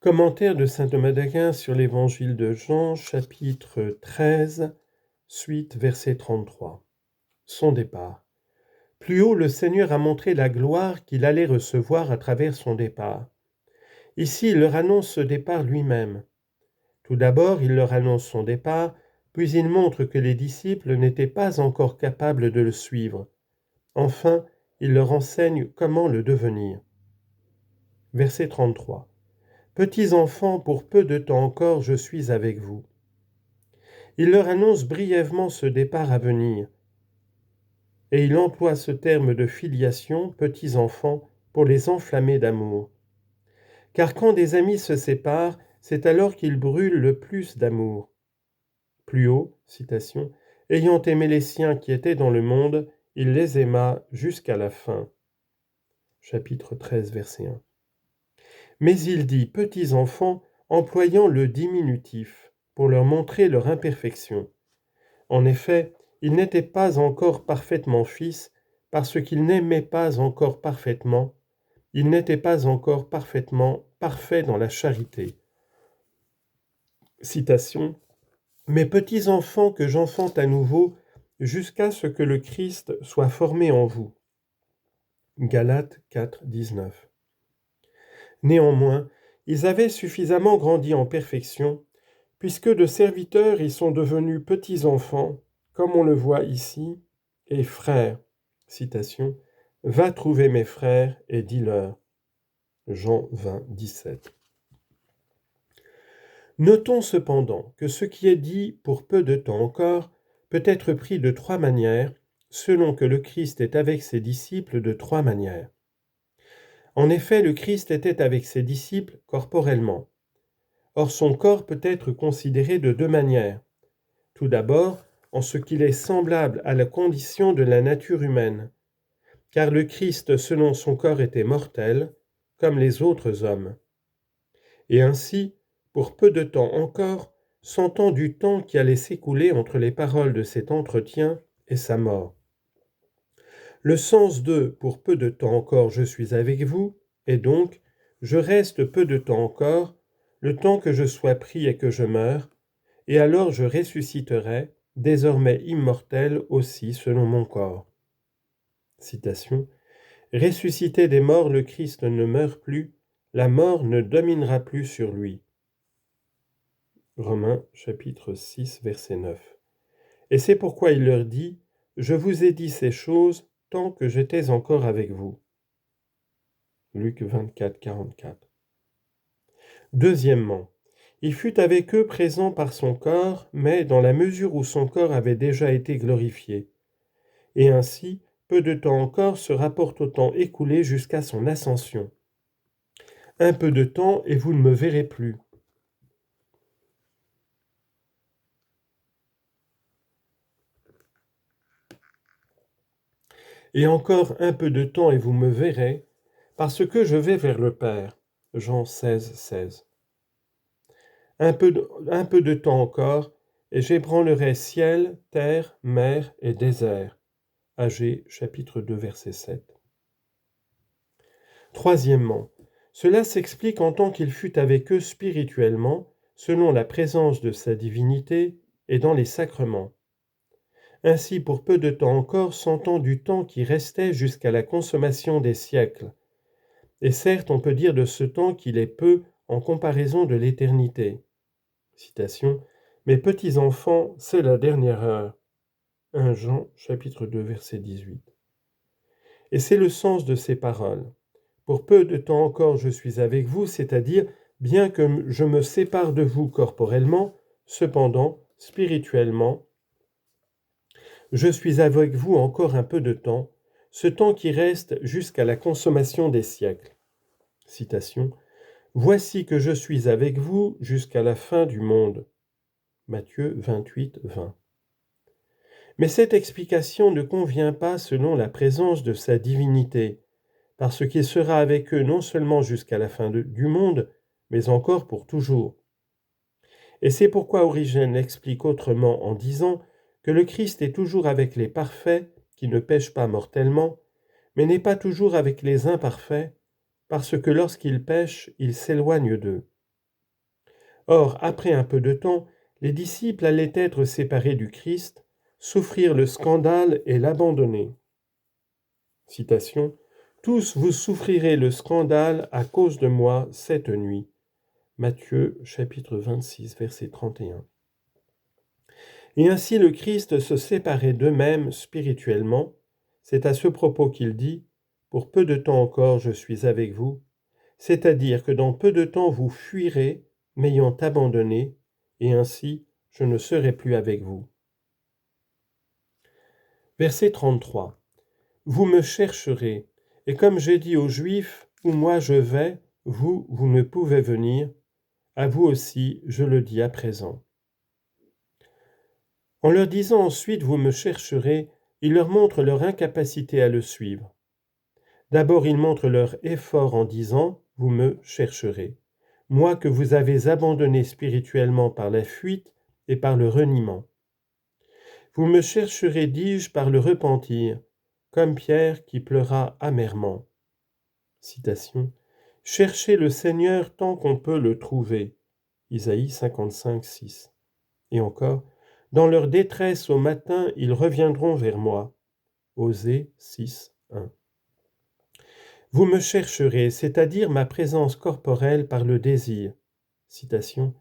Commentaire de saint Thomas d'Aquin sur l'évangile de Jean, chapitre 13, suite verset 33. Son départ. Plus haut, le Seigneur a montré la gloire qu'il allait recevoir à travers son départ. Ici, il leur annonce ce départ lui-même. Tout d'abord, il leur annonce son départ, puis il montre que les disciples n'étaient pas encore capables de le suivre. Enfin, il leur enseigne comment le devenir. Verset 33. Petits enfants, pour peu de temps encore, je suis avec vous. Il leur annonce brièvement ce départ à venir, et il emploie ce terme de filiation, petits enfants, pour les enflammer d'amour. Car quand des amis se séparent, c'est alors qu'ils brûlent le plus d'amour. Plus haut, citation, ayant aimé les siens qui étaient dans le monde, il les aima jusqu'à la fin. Chapitre 13, verset 1. Mais il dit petits enfants, employant le diminutif, pour leur montrer leur imperfection. En effet, il n'était pas encore parfaitement fils, parce qu'il n'aimait pas encore parfaitement, il n'était pas encore parfaitement parfait dans la charité. Citation. Mes petits enfants que j'enfante à nouveau, jusqu'à ce que le Christ soit formé en vous. Galates 4, 19. Néanmoins, ils avaient suffisamment grandi en perfection, puisque de serviteurs ils sont devenus petits enfants, comme on le voit ici, et frères. Citation. Va trouver mes frères et dis-leur. Jean 20, 17. Notons cependant que ce qui est dit pour peu de temps encore peut être pris de trois manières, selon que le Christ est avec ses disciples de trois manières. En effet, le Christ était avec ses disciples corporellement. Or, son corps peut être considéré de deux manières. Tout d'abord, en ce qu'il est semblable à la condition de la nature humaine, car le Christ, selon son corps, était mortel, comme les autres hommes. Et ainsi, pour peu de temps encore, sentant du temps qui allait s'écouler entre les paroles de cet entretien et sa mort. Le sens de « pour peu de temps encore je suis avec vous » est donc « je reste peu de temps encore, le temps que je sois pris et que je meure, et alors je ressusciterai, désormais immortel aussi selon mon corps. » Citation. Ressuscité des morts, le Christ ne meurt plus, la mort ne dominera plus sur lui. Romains chapitre 6, verset 9. Et c'est pourquoi il leur dit « Je vous ai dit ces choses tant que j'étais encore avec vous. » Luc 24, 44. Deuxièmement, il fut avec eux présent par son corps, mais dans la mesure où son corps avait déjà été glorifié. Et ainsi, peu de temps encore se rapporte au temps écoulé jusqu'à son ascension. Un peu de temps et vous ne me verrez plus. Et encore un peu de temps et vous me verrez, parce que je vais vers le Père. Jean 16, 16. Un peu de temps encore, et j'ébranlerai ciel, terre, mer et désert. Agées, chapitre 2, verset 7. Troisièmement, cela s'explique en tant qu'il fut avec eux spirituellement, selon la présence de sa divinité et dans les sacrements. Ainsi, pour peu de temps encore, sentant du temps qui restait jusqu'à la consommation des siècles. Et certes, on peut dire de ce temps qu'il est peu en comparaison de l'éternité. Citation. Mes petits enfants, c'est la dernière heure. 1 Jean, chapitre 2, verset 18. Et c'est le sens de ces paroles. Pour peu de temps encore je suis avec vous, c'est-à-dire, bien que je me sépare de vous corporellement, cependant, spirituellement, je suis avec vous encore un peu de temps, ce temps qui reste jusqu'à la consommation des siècles. Citation. Voici que je suis avec vous jusqu'à la fin du monde. Matthieu 28, 20. Mais cette explication ne convient pas selon la présence de sa divinité, parce qu'il sera avec eux non seulement jusqu'à la fin du monde, mais encore pour toujours. Et c'est pourquoi Origène l'explique autrement en disant que le Christ est toujours avec les parfaits qui ne pêchent pas mortellement, mais n'est pas toujours avec les imparfaits, parce que lorsqu'ils pêchent, il s'éloigne d'eux. Or, après un peu de temps, les disciples allaient être séparés du Christ, souffrir le scandale et l'abandonner. Citation. Tous vous souffrirez le scandale à cause de moi cette nuit. Matthieu chapitre 26, verset 31. Et ainsi le Christ se séparait d'eux-mêmes spirituellement. C'est à ce propos qu'il dit « Pour peu de temps encore je suis avec vous », c'est-à-dire que dans peu de temps vous fuirez, m'ayant abandonné, et ainsi je ne serai plus avec vous. Verset 33. Vous me chercherez, et comme j'ai dit aux Juifs, où moi je vais, vous ne pouvez venir, à vous aussi je le dis à présent. En leur disant ensuite vous me chercherez, il leur montre leur incapacité à le suivre. D'abord il montre leur effort en disant vous me chercherez, moi que vous avez abandonné spirituellement par la fuite et par le reniement. Vous me chercherez, dis-je, par le repentir, comme Pierre qui pleura amèrement. Citation. Cherchez le Seigneur tant qu'on peut le trouver. Isaïe 55, 6. Et encore, dans leur détresse au matin, ils reviendront vers moi. Osée 6, 1. Vous me chercherez, c'est-à-dire ma présence corporelle par le désir. Citation.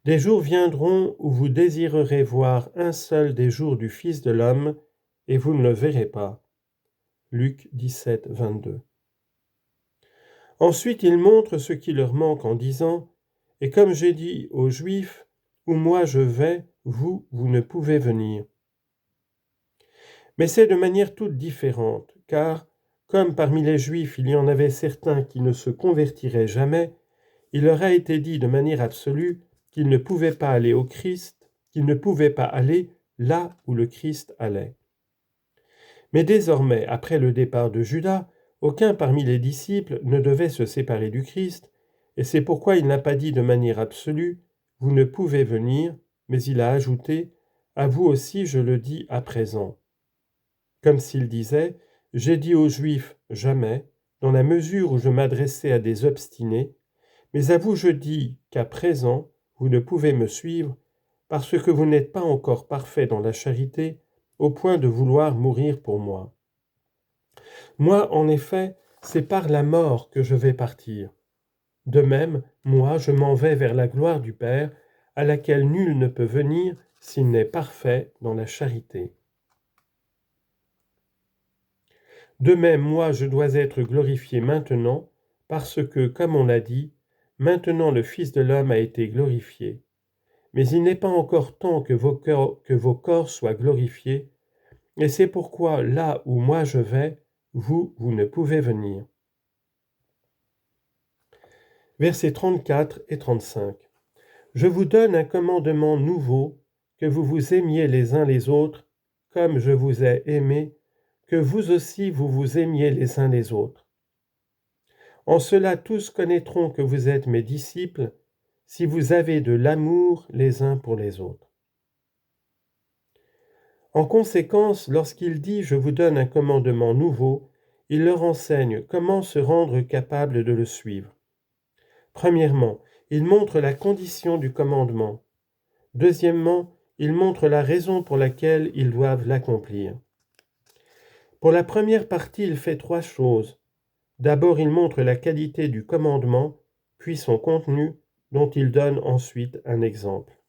Des jours viendront où vous désirerez voir un seul des jours du Fils de l'homme, et vous ne le verrez pas. Luc 17, 22. Ensuite, il montre ce qui leur manque en disant « Et comme j'ai dit aux Juifs, où moi je vais, vous ne pouvez venir. » Mais c'est de manière toute différente, car, comme parmi les Juifs il y en avait certains qui ne se convertiraient jamais, il leur a été dit de manière absolue qu'ils ne pouvaient pas aller au Christ, qu'ils ne pouvaient pas aller là où le Christ allait. Mais désormais, après le départ de Judas, aucun parmi les disciples ne devait se séparer du Christ, et c'est pourquoi il n'a pas dit de manière absolue « Vous ne pouvez venir », mais il a ajouté « À vous aussi je le dis à présent », comme s'il disait « J'ai dit aux Juifs jamais, dans la mesure où je m'adressais à des obstinés, mais à vous je dis qu'à présent vous ne pouvez me suivre, parce que vous n'êtes pas encore parfaits dans la charité, au point de vouloir mourir pour moi. Moi, en effet, c'est par la mort que je vais partir. De même, moi, je m'en vais vers la gloire du Père, à laquelle nul ne peut venir s'il n'est parfait dans la charité. De même, moi, je dois être glorifié maintenant, parce que, comme on l'a dit, maintenant le Fils de l'homme a été glorifié. Mais il n'est pas encore temps que vos corps soient glorifiés, et c'est pourquoi, là où moi je vais, vous ne pouvez venir. Versets 34 et 35. Je vous donne un commandement nouveau, que vous vous aimiez les uns les autres, comme je vous ai aimé, que vous aussi vous vous aimiez les uns les autres. En cela tous connaîtront que vous êtes mes disciples, si vous avez de l'amour les uns pour les autres. En conséquence, lorsqu'il dit « Je vous donne un commandement nouveau », il leur enseigne comment se rendre capable de le suivre. Premièrement, il montre la condition du commandement. Deuxièmement, il montre la raison pour laquelle ils doivent l'accomplir. Pour la première partie, il fait trois choses. D'abord, il montre la qualité du commandement, puis son contenu, dont il donne ensuite un exemple.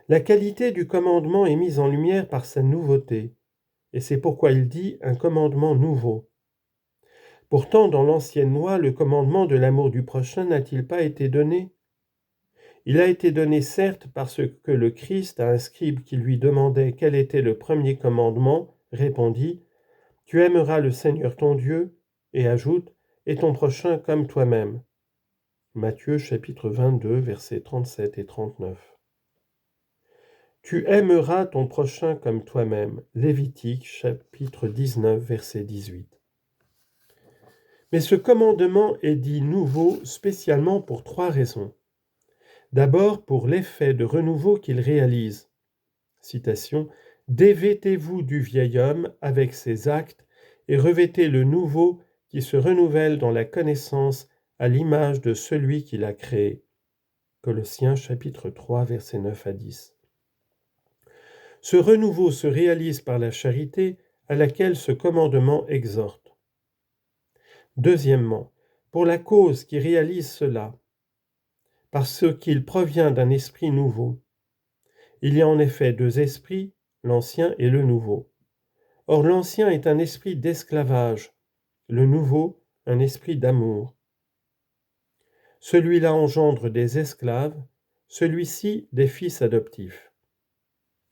La qualité du commandement est mise en lumière par sa nouveauté, et c'est pourquoi il dit un commandement nouveau. Pourtant, dans l'ancienne loi, le commandement de l'amour du prochain n'a-t-il pas été donné ? Il a été donné certes parce que le Christ, à un scribe qui lui demandait quel était le premier commandement, répondit « Tu aimeras le Seigneur ton Dieu » et ajoute « et ton prochain comme toi-même » Matthieu chapitre 22, versets 37 et 39. Tu aimeras ton prochain comme toi-même. Lévitique chapitre 19, verset 18. Mais ce commandement est dit nouveau spécialement pour trois raisons. D'abord pour l'effet de renouveau qu'il réalise. Citation, « Dévêtez-vous du vieil homme avec ses actes et revêtez le nouveau qui se renouvelle dans la connaissance à l'image de celui qui l'a créé. » Colossiens chapitre 3, versets 9 à 10. Ce renouveau se réalise par la charité à laquelle ce commandement exhorte. Deuxièmement, pour la cause qui réalise cela, parce qu'il provient d'un esprit nouveau. Il y a en effet deux esprits, l'ancien et le nouveau. Or l'ancien est un esprit d'esclavage, le nouveau un esprit d'amour. Celui-là engendre des esclaves, celui-ci des fils adoptifs.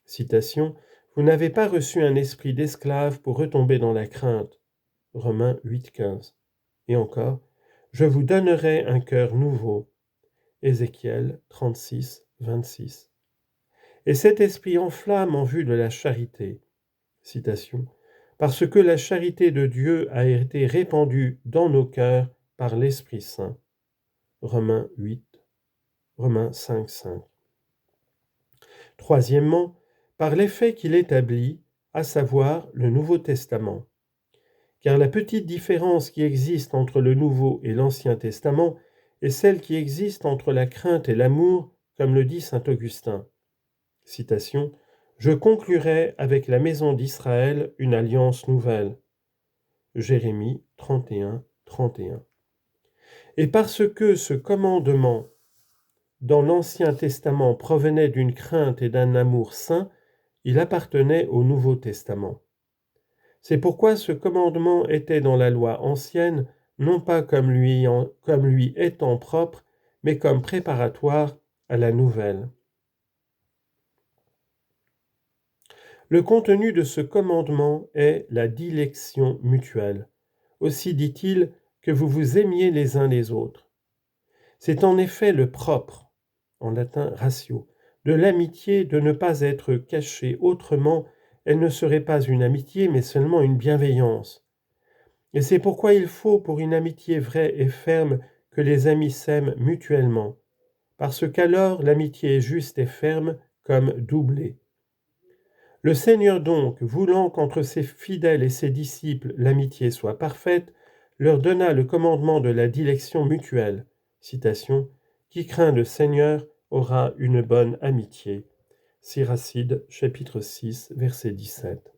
Citation, vous n'avez pas reçu un esprit d'esclave pour retomber dans la crainte. Romains 8, 15. Et encore, je vous donnerai un cœur nouveau. Ézéchiel 36, 26. Et cet esprit enflamme en vue de la charité. Citation, parce que la charité de Dieu a été répandue dans nos cœurs par l'Esprit Saint. Romains 5, 5. Troisièmement, par l'effet qu'il établit, à savoir le Nouveau Testament. Car la petite différence qui existe entre le Nouveau et l'Ancien Testament est celle qui existe entre la crainte et l'amour, comme le dit saint Augustin. Citation, je conclurai avec la maison d'Israël une alliance nouvelle. Jérémie 31, 31. Et parce que ce commandement dans l'Ancien Testament provenait d'une crainte et d'un amour saint, il appartenait au Nouveau Testament. C'est pourquoi ce commandement était dans la loi ancienne, non pas comme lui étant propre, mais comme préparatoire à la nouvelle. Le contenu de ce commandement est la dilection mutuelle. Aussi dit-il que vous vous aimiez les uns les autres. C'est en effet le propre, en latin ratio, de l'amitié de ne pas être cachée, autrement elle ne serait pas une amitié mais seulement une bienveillance. Et c'est pourquoi il faut pour une amitié vraie et ferme que les amis s'aiment mutuellement, parce qu'alors l'amitié est juste et ferme comme doublée. Le Seigneur donc, voulant qu'entre ses fidèles et ses disciples l'amitié soit parfaite, leur donna le commandement de la dilection mutuelle. Citation, qui craint le Seigneur aura une bonne amitié. Siracide, chapitre 6, verset 17.